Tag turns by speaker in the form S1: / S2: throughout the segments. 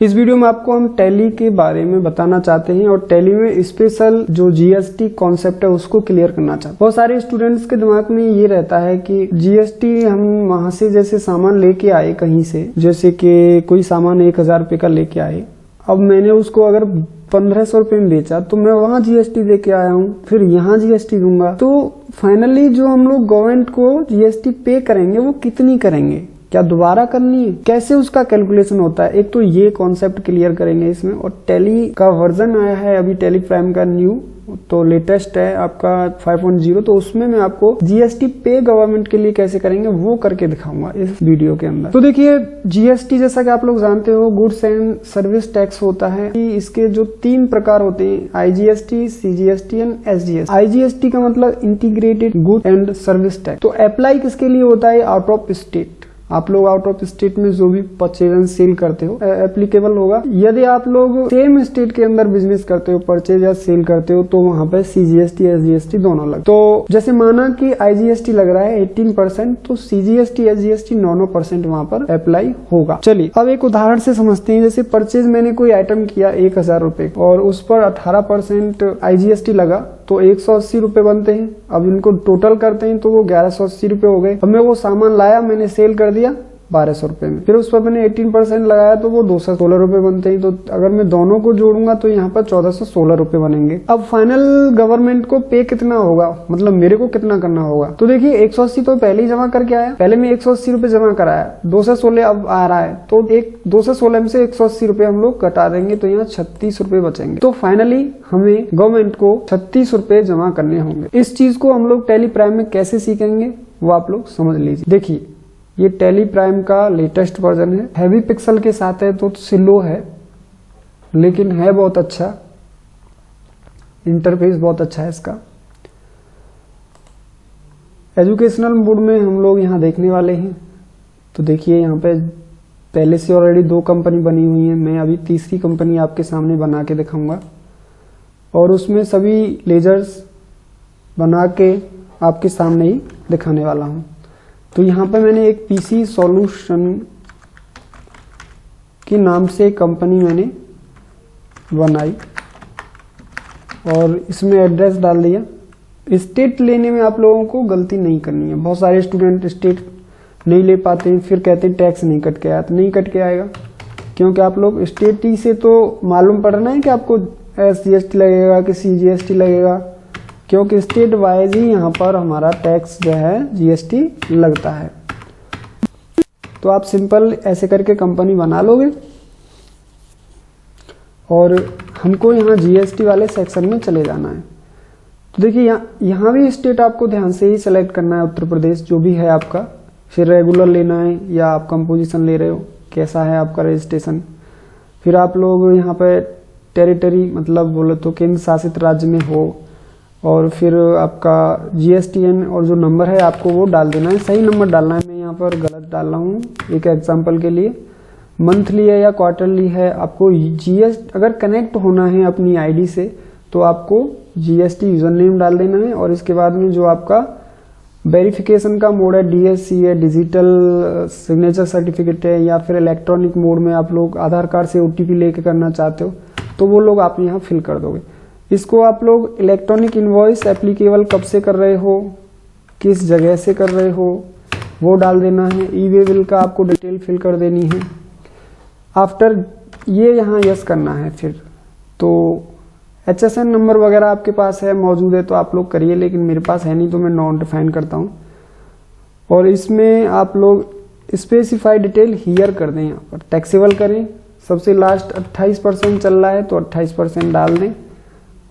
S1: इस वीडियो में आपको हम टैली के बारे में बताना चाहते हैं और टैली में स्पेशल जो जीएसटी कॉन्सेप्ट है उसको क्लियर करना चाहते हैं। बहुत सारे स्टूडेंट्स के दिमाग में ये रहता है कि जीएसटी हम वहां से जैसे सामान लेके आए कहीं से, जैसे कि कोई सामान 1000 रुपए का लेके आए, अब मैंने उसको अगर 1500 रुपए में बेचा तो मैं वहां जीएसटी दे के आया हूँ, फिर यहाँ जीएसटी दूंगा। तो फाइनली जो हम लोग गवर्नमेंट को जीएसटी पे करेंगे वो कितनी करेंगे, क्या दोबारा करनी है, कैसे उसका कैलकुलेशन होता है, एक तो ये कॉन्सेप्ट क्लियर करेंगे इसमें। और टैली का वर्जन आया है अभी टैली प्राइम का न्यू, तो लेटेस्ट है आपका 5.0, तो उसमें मैं आपको जीएसटी पे गवर्नमेंट के लिए कैसे करेंगे वो करके दिखाऊंगा इस वीडियो के अंदर। तो देखिए जीएसटी जैसा कि आप लोग जानते हो गुड्स एंड सर्विस टैक्स होता है कि इसके जो 3 प्रकार होते हैं, IGST, CGST and SGST. IGST का मतलब integrated good and service tax. तो अप्लाई किसके लिए होता है, आउट ऑफ स्टेट। आप लोग आउट ऑफ स्टेट में जो भी परचेज एंड सेल करते हो एप्लीकेबल होगा। यदि आप लोग सेम स्टेट के अंदर बिजनेस करते हो, परचेज या सेल करते हो, तो वहां पर सीजीएसटी एसजीएसटी दोनों लग। तो जैसे माना कि आईजीएसटी लग रहा है 18%, तो सीजीएसटी एसजीएसटी 9% वहां पर अप्लाई होगा। चलिए अब एक उदाहरण से समझते हैं। जैसे परचेज मैंने कोई आइटम किया 1000 रुपए और उस पर 18% आईजीएसटी लगा, तो 180 रुपए बनते हैं। अब इनको टोटल करते हैं तो वो 1180 रुपए हो गए। अब मैं वो सामान लाया, मैंने सेल कर दिया 1200 रुपए में, फिर उस पर मैंने 18% लगाया तो वो 216 रुपए बनते हैं। तो अगर मैं दोनों को जोड़ूंगा तो यहाँ पर 1416 रुपए बनेंगे। अब फाइनल गवर्नमेंट को पे कितना होगा, मतलब मेरे को कितना करना होगा। तो देखिए 180 तो पहले ही जमा करके आया, पहले मैं 180 रुपए जमा कराया, 216 अब आ रहा है, तो 216 में से 180 रुपए हम लोग कटा देंगे, तो यहाँ 36 रुपए बचेंगे। तो फाइनली हमें गवर्नमेंट को 36 रुपए जमा करने होंगे। इस चीज को हम लोग टैली प्राइम में कैसे सीखेंगे वो आप लोग समझ लीजिए। देखिए ये टैली प्राइम का लेटेस्ट वर्जन है, हैवी पिक्सल के साथ है तो स्लो है, लेकिन है बहुत अच्छा, इंटरफेस बहुत अच्छा है इसका। एजुकेशनल मोड में हम लोग यहाँ देखने वाले हैं। तो देखिए यहाँ पे पहले से ऑलरेडी 2 कंपनी बनी हुई है, मैं अभी तीसरी कंपनी आपके सामने बना के दिखाऊंगा और उसमें सभी लेजर्स बना के आपके सामने ही दिखाने वाला हूँ। तो यहाँ पे मैंने एक पीसी सॉल्यूशन के नाम से कंपनी मैंने बनाई और इसमें एड्रेस डाल दिया। स्टेट लेने में आप लोगों को गलती नहीं करनी है। बहुत सारे स्टूडेंट स्टेट नहीं ले पाते हैं, फिर कहते हैं टैक्स नहीं कट के आया। तो नहीं कट के आएगा, क्योंकि आप लोग स्टेट ही से तो मालूम पड़ना है कि आपको एसजीएसटी लगेगा कि सीजीएसटी लगेगा, क्योंकि स्टेट वाइज ही यहाँ पर हमारा टैक्स जो है जीएसटी लगता है। तो आप सिंपल ऐसे करके कंपनी बना लोगे और हमको यहाँ जीएसटी वाले सेक्शन में चले जाना है। तो देखिए यहाँ भी स्टेट आपको ध्यान से ही सेलेक्ट करना है, उत्तर प्रदेश जो भी है आपका। फिर रेगुलर लेना है या आप कंपोजिशन ले रहे हो, कैसा है आपका रजिस्ट्रेशन। फिर आप लोग यहाँ पे टेरिटरी मतलब बोले तो केंद्र शासित राज्य में हो, और फिर आपका जीएसटीएन और जो नंबर है आपको वो डाल देना है, सही नंबर डालना है। मैं यहाँ पर गलत डाल रहा हूँ एक एग्जांपल के लिए, मंथली है या क्वार्टरली है। आपको जीएसटी अगर कनेक्ट होना है अपनी आईडी से तो आपको जीएसटी यूजर नेम डाल देना है, और इसके बाद में जो आपका वेरिफिकेशन का मोड है, डीएससी है, डिजिटल सिग्नेचर सर्टिफिकेट है, या फिर इलेक्ट्रॉनिक मोड में आप लोग आधार कार्ड से ओटीपी लेके करना चाहते हो तो वो लोग आप यहाँ फिल कर दोगे। इसको आप लोग इलेक्ट्रॉनिक इनवॉइस एप्लीकेबल कब से कर रहे हो, किस जगह से कर रहे हो वो डाल देना है। ई वे बिल का आपको डिटेल फिल कर देनी है। आफ्टर ये यहाँ यस करना है। फिर तो HSN नंबर वगैरह आपके पास है, मौजूद है तो आप लोग करिए, लेकिन मेरे पास है नहीं तो मैं नॉन डिफाइन करता हूँ। और इसमें आप लोग स्पेसिफाई डिटेल हियर कर दें, यहाँ पर टैक्सेबल करें। सबसे लास्ट 28% चल रहा है तो 28% डाल दें,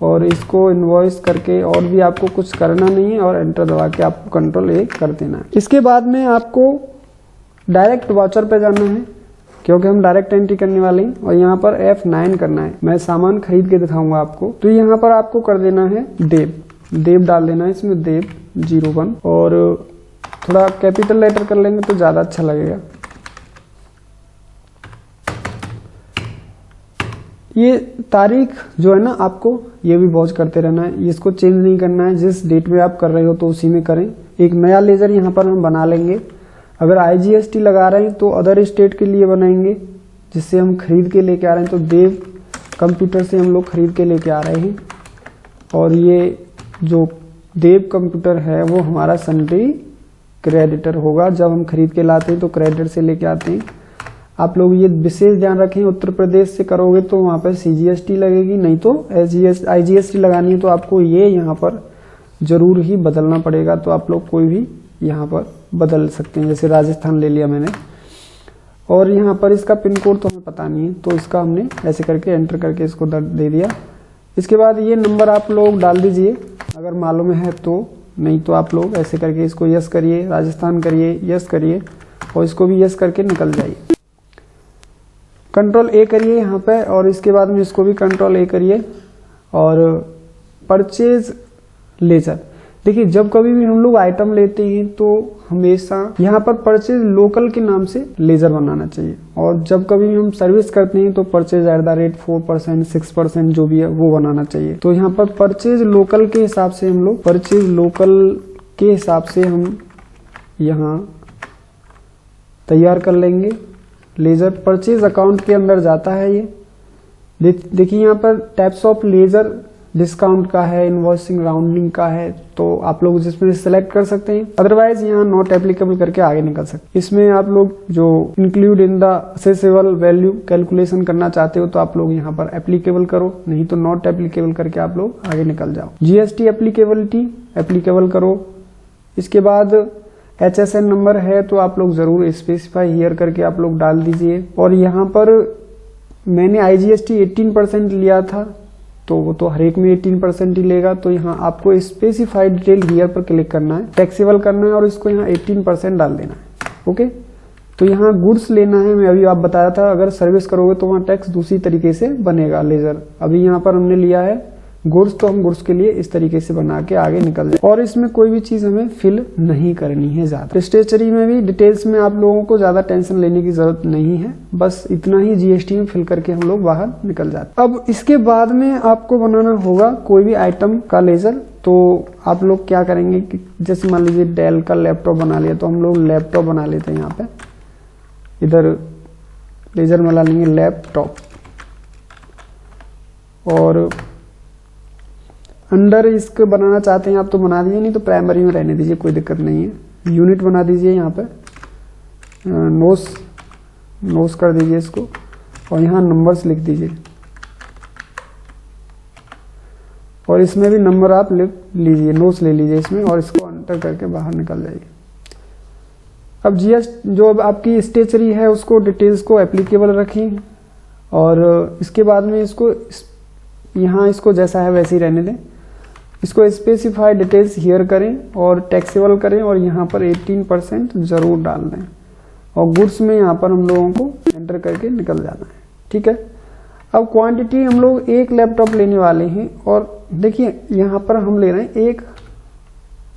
S1: और इसको इनवॉइस करके और भी आपको कुछ करना नहीं है, और एंटर दबा के आपको कंट्रोल A कर देना है। इसके बाद में आपको डायरेक्ट वाउचर पे जाना है, क्योंकि हम डायरेक्ट एंट्री करने वाले हैं, और यहाँ पर F9 करना है। मैं सामान खरीद के दिखाऊंगा आपको। तो यहाँ पर आपको कर देना है देव डाल देना है, इसमें देव 01, और थोड़ा कैपिटल लेटर कर लेंगे तो ज्यादा अच्छा लगेगा। ये तारीख जो है ना आपको ये भी वॉच करते रहना है, इसको चेंज नहीं करना है। जिस डेट में आप कर रहे हो तो उसी में करें। एक नया लेजर यहाँ पर हम बना लेंगे। अगर आईजीएसटी लगा रहे हैं तो अदर स्टेट के लिए बनाएंगे, जिससे हम खरीद के लेके आ रहे हैं, तो देव कंप्यूटर से हम लोग खरीद के लेके आ रहे हैं और ये जो देव कंप्यूटर है वो हमारा सन्ड्री क्रेडिटर होगा। जब हम खरीद के लाते हैं तो क्रेडिटर से लेके आते हैं। आप लोग ये विशेष ध्यान रखें, उत्तर प्रदेश से करोगे तो वहाँ पर CGST लगेगी, नहीं तो IGST लगानी है तो आपको ये यहाँ पर जरूर ही बदलना पड़ेगा। तो आप लोग कोई भी यहाँ पर बदल सकते हैं, जैसे राजस्थान ले लिया मैंने। और यहाँ पर इसका पिन कोड तो हमें पता नहीं है, तो इसका हमने ऐसे करके एंटर करके इसको दे दिया। इसके बाद ये नंबर आप लोग डाल दीजिए अगर मालूम है तो, नहीं तो आप लोग ऐसे करके इसको यस करिए, राजस्थान करिए, यस करिए और इसको भी यस करके निकल जाइए। कंट्रोल A करिए यहाँ पे और इसके बाद में इसको भी कंट्रोल A करिए। और परचेज लेजर, देखिए जब कभी भी हम लोग आइटम लेते हैं तो हमेशा यहाँ पर परचेज लोकल के नाम से लेजर बनाना चाहिए, और जब कभी भी हम सर्विस करते हैं तो परचेज @4%, 6% जो भी है वो बनाना चाहिए। तो यहाँ पर परचेज लोकल के हिसाब से हम लोग परचेज लोकल के हिसाब से हम यहाँ तैयार कर लेंगे। लेजर परचेज अकाउंट के अंदर जाता है ये। देखिए यहाँ पर टाइप्स ऑफ लेजर डिस्काउंट का है, इनवॉइसिंग राउंडिंग का है, तो आप लोग जिसमें सेलेक्ट कर सकते हैं, अदरवाइज यहाँ नॉट एप्लीकेबल करके आगे निकल सकते हैं। इसमें आप लोग जो include in the accessible value calculation करना चाहते हो तो आप लोग यहाँ पर एप्लीकेबल करो, नहीं तो नॉट एप्लीकेबल करके आप लोग आगे निकल जाओ। GST एप्लीकेबिलिटी एप्लीकेबल करो। इसके बाद HSN नंबर है तो आप लोग जरूर स्पेसिफाई हियर करके आप लोग डाल दीजिए। और यहाँ पर मैंने IGST 18% लिया था तो वो तो हर एक में 18% ही लेगा, तो यहाँ आपको स्पेसिफाइड डिटेल हियर पर क्लिक करना है, टैक्सेबल करना है और इसको यहाँ 18% डाल देना है। ओके, तो यहाँ गुड्स लेना है, मैं अभी आप बताया था अगर सर्विस करोगे तो वहाँ टैक्स दूसरी तरीके से बनेगा लेजर। अभी यहाँ पर हमने लिया है गुड्स, तो हम गुड्स के लिए इस तरीके से बना के आगे निकल जाए। और इसमें कोई भी चीज हमें फिल नहीं करनी है ज्यादा। स्टेशनरी में भी डिटेल्स में आप लोगों को ज्यादा टेंशन लेने की जरूरत नहीं है, बस इतना ही GST में फिल करके हम लोग बाहर निकल जाते। अब इसके बाद में आपको बनाना होगा कोई भी आइटम का लेजर। तो आप लोग क्या करेंगे कि जैसे मान लीजिए डेल का लैपटॉप बना लिया तो हम लोग लैपटॉप बना लेते हैं। यहाँ पे इधर लेजर में ला लेंगे लैपटॉप और अंडर इसको बनाना चाहते हैं आप तो बना दीजिए, नहीं तो प्राइमरी में रहने दीजिए, कोई दिक्कत नहीं है। यूनिट बना दीजिए, यहाँ पे नोस कर दीजिए इसको और यहाँ नंबर्स लिख दीजिए और इसमें भी नंबर आप लिख लीजिए, नोट्स ले लीजिए इसमें और इसको एंटर करके बाहर निकल जाइए। अब जो अब आपकी स्टेशनरी है उसको डिटेल्स को एप्लीकेबल रखें और इसके बाद में इसको यहाँ इसको जैसा है वैसे ही रहने दें। इसको स्पेसिफाइड डिटेल्स हियर करें और टैक्सेबल करें और यहाँ पर 18% जरूर डाल दें और गुड्स में यहाँ पर हम लोगों को एंटर करके निकल जाना है। ठीक है, अब क्वांटिटी हम लोग एक लैपटॉप लेने वाले हैं और देखिए यहाँ पर हम ले रहे हैं 1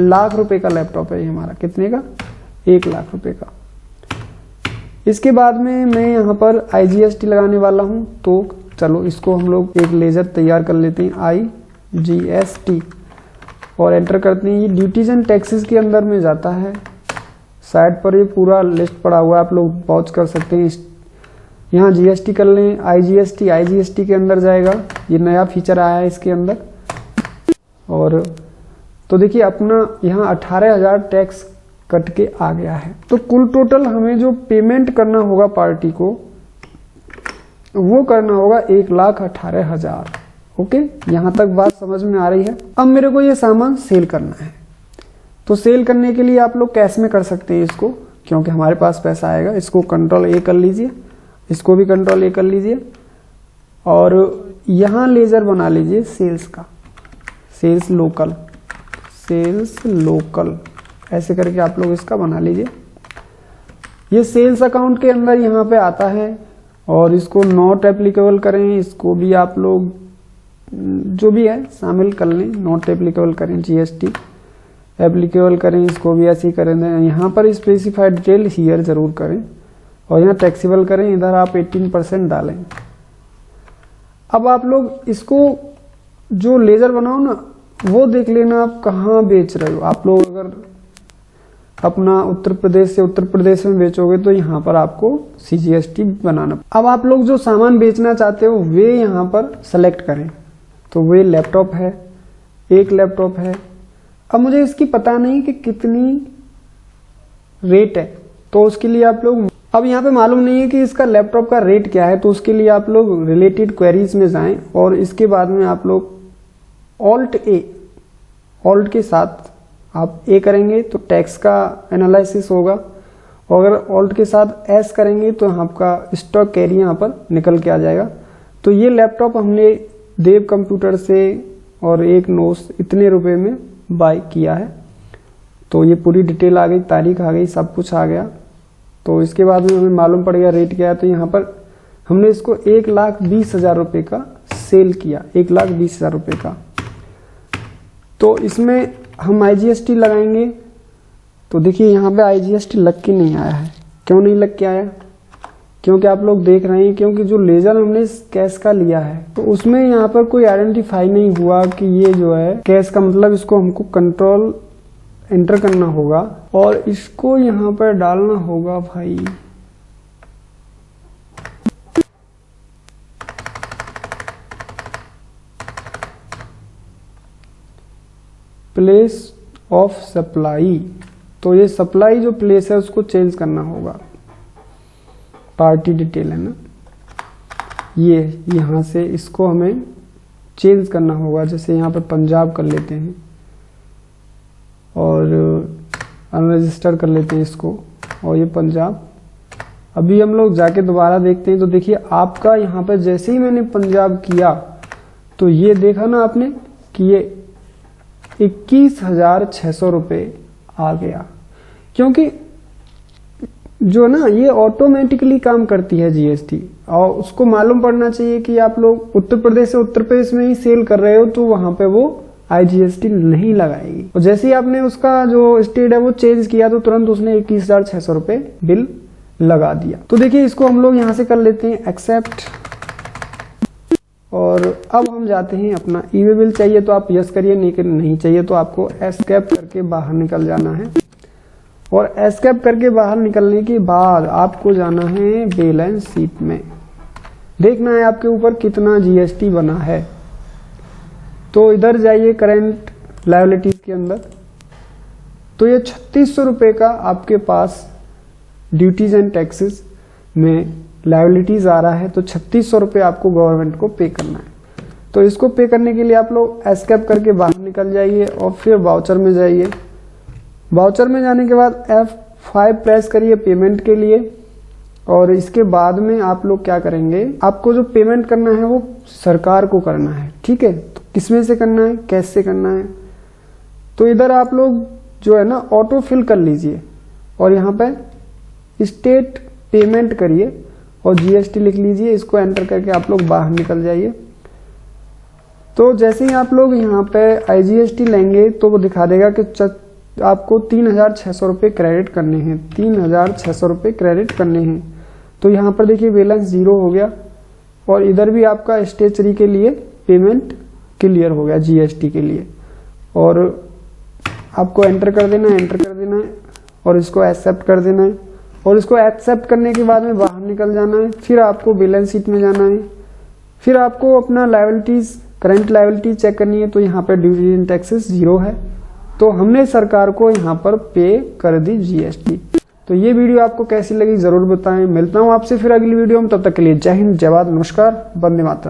S1: लाख रुपए का लैपटॉप है ये हमारा। कितने का? 1 लाख रुपए का। इसके बाद में मैं यहाँ पर IGST लगाने वाला हूँ, तो चलो इसको हम लोग एक लेजर तैयार कर लेते हैं IGST और एंटर करते हैं। ये ड्यूटीज एंड टैक्सेस के अंदर में जाता है। साइड पर ये पूरा लिस्ट पड़ा हुआ है, आप लोग पॉज कर सकते हैं। यहाँ GST कर लें, IGST के अंदर जाएगा। ये नया फीचर आया है इसके अंदर। और तो देखिए अपना यहाँ 18,000 टैक्स कट के आ गया है। तो कुल टोटल हमें जो पेमेंट करना होगा पार्टी को वो करना होगा 1,18,000। ओके, यहाँ तक बात समझ में आ रही है। अब मेरे को ये सामान सेल करना है, तो सेल करने के लिए आप लोग कैश में कर सकते हैं इसको, क्योंकि हमारे पास पैसा आएगा। इसको कंट्रोल A कर लीजिए, इसको भी कंट्रोल A कर लीजिए और यहाँ लेजर बना लीजिए सेल्स का, सेल्स लोकल ऐसे करके आप लोग इसका बना लीजिए। ये सेल्स अकाउंट के अंदर यहाँ पे आता है और इसको नॉट एप्लीकेबल करें, इसको भी आप लोग जो भी है शामिल कर लें, नॉट एप्लीकेबल करें, GST एप्लीकेबल करें, इसको भी ऐसे ही करें। यहाँ पर स्पेसिफाइड डिटेल हियर जरूर करें और यहाँ टैक्सेबल करें, इधर आप 18% डालें। अब आप लोग इसको जो लेजर बनाओ ना वो देख लेना आप कहाँ बेच रहे हो। आप लोग अगर अपना उत्तर प्रदेश से उत्तर प्रदेश में बेचोगे तो यहाँ पर आपको CGST बनाना। अब आप लोग जो सामान बेचना चाहते हो वे यहाँ पर सेलेक्ट करें। तो वे लैपटॉप है, एक लैपटॉप है। अब मुझे इसकी पता नहीं कि कितनी रेट है, तो उसके लिए आप लोग, अब यहाँ पे मालूम नहीं है कि इसका लैपटॉप का रेट क्या है, तो उसके लिए आप लोग रिलेटेड क्वेरीज में जाएं और इसके बाद में आप लोग ऑल्ट के साथ आप ए करेंगे तो टैक्स का एनालिसिस होगा, और अगर ऑल्ट के साथ एस करेंगे तो आपका स्टॉक कैरी यहाँ पर निकल के आ जाएगा। तो ये लैपटॉप हमने देव कंप्यूटर से और एक नोस इतने रुपए में बाय किया है। तो ये पूरी डिटेल आ गई, तारीख आ गई, सब कुछ आ गया। तो इसके बाद में हमें मालूम पड़ गया रेट क्या है। तो यहाँ पर हमने इसको 1,20,000 रुपये का सेल किया, 1,20,000 रुपये का। तो इसमें हम IGST लगाएंगे। तो देखिए यहाँ पे IGST लग के नहीं आया है। क्यों नहीं लग के आया? क्योंकि आप लोग देख रहे हैं, क्योंकि जो लेजर हमने कैश का लिया है तो उसमें यहाँ पर कोई आइडेंटिफाई नहीं हुआ कि ये जो है कैश का, मतलब इसको हमको कंट्रोल एंटर करना होगा और इसको यहाँ पर डालना होगा भाई। प्लेस ऑफ सप्लाई, तो ये सप्लाई जो प्लेस है उसको चेंज करना होगा। पार्टी डिटेल है ना, ये यहाँ से इसको हमें चेंज करना होगा। जैसे यहाँ पर पंजाब कर लेते हैं और अनरजिस्टर कर लेते हैं इसको, और ये पंजाब। अभी हम लोग जाके दोबारा देखते हैं तो देखिए आपका यहाँ पर जैसे ही मैंने पंजाब किया तो ये देखा ना आपने कि ये 21,600 रुपये आ गया। क्योंकि जो ना ये ऑटोमेटिकली काम करती है GST, और उसको मालूम पड़ना चाहिए कि आप लोग उत्तर प्रदेश से उत्तर प्रदेश में ही सेल कर रहे हो तो वहां पे वो IGST नहीं लगाएगी। और जैसे ही आपने उसका जो स्टेट है वो चेंज किया तो तुरंत उसने 21,600 रुपये बिल लगा दिया। तो देखिए इसको हम लोग यहाँ से कर लेते हैं एक्सेप्ट, और अब हम जाते हैं अपना ई-वे बिल चाहिए तो आप यस करिए, नहीं चाहिए तो आपको एस्केप करके बाहर निकल जाना है। और एस्केप करके बाहर निकलने के बाद आपको जाना है बैलेंस शीट में, देखना है आपके ऊपर कितना GST बना है। तो इधर जाइए करेंट लायबिलिटीज के अंदर, तो ये 3600 रुपये का आपके पास ड्यूटीज एंड टैक्सेस में लायबिलिटीज आ रहा है। तो 3600 रुपये आपको गवर्नमेंट को पे करना है। तो इसको पे करने के लिए आप लोग एस्केप करके बाहर निकल जाइए और फिर वाउचर में जाइए। वाउचर में जाने के बाद F5 प्रेस करिए पेमेंट के लिए, और इसके बाद में आप लोग क्या करेंगे, आपको जो पेमेंट करना है वो सरकार को करना है। ठीक है, तो किसमें से करना है, कैश से करना है। तो इधर आप लोग जो है ना ऑटो फिल कर लीजिए और यहाँ पे स्टेट पेमेंट करिए और GST लिख लीजिए। इसको एंटर करके आप लोग बाहर निकल जाइए। तो जैसे ही आप लोग यहाँ पे IGST लेंगे तो वो दिखा देगा कि आपको 3,600 रुपये क्रेडिट करने हैं, 3,600 रुपये क्रेडिट करने हैं। तो यहाँ पर देखिए बैलेंस 0 हो गया, और इधर भी आपका स्टेशनरी के लिए पेमेंट क्लियर हो गया GST के लिए। और आपको एंटर कर देना है, और इसको एक्सेप्ट कर देना है, और इसको एक्सेप्ट करने के बाद में बाहर निकल जाना है। फिर आपको बैलेंस शीट में जाना है, फिर आपको अपना लायबिलिटीज, करंट लायबिलिटी चेक करनी है। तो यहाँ पर ड्यूटी एंड टैक्सेस 0 है, तो हमने सरकार को यहाँ पर पे कर दी GST। तो ये वीडियो आपको कैसी लगी जरूर बताएं। मिलता हूँ आपसे फिर अगली वीडियो में, तब तक के लिए जय हिंद, जय भारत, नमस्कार, वंदे मातरम।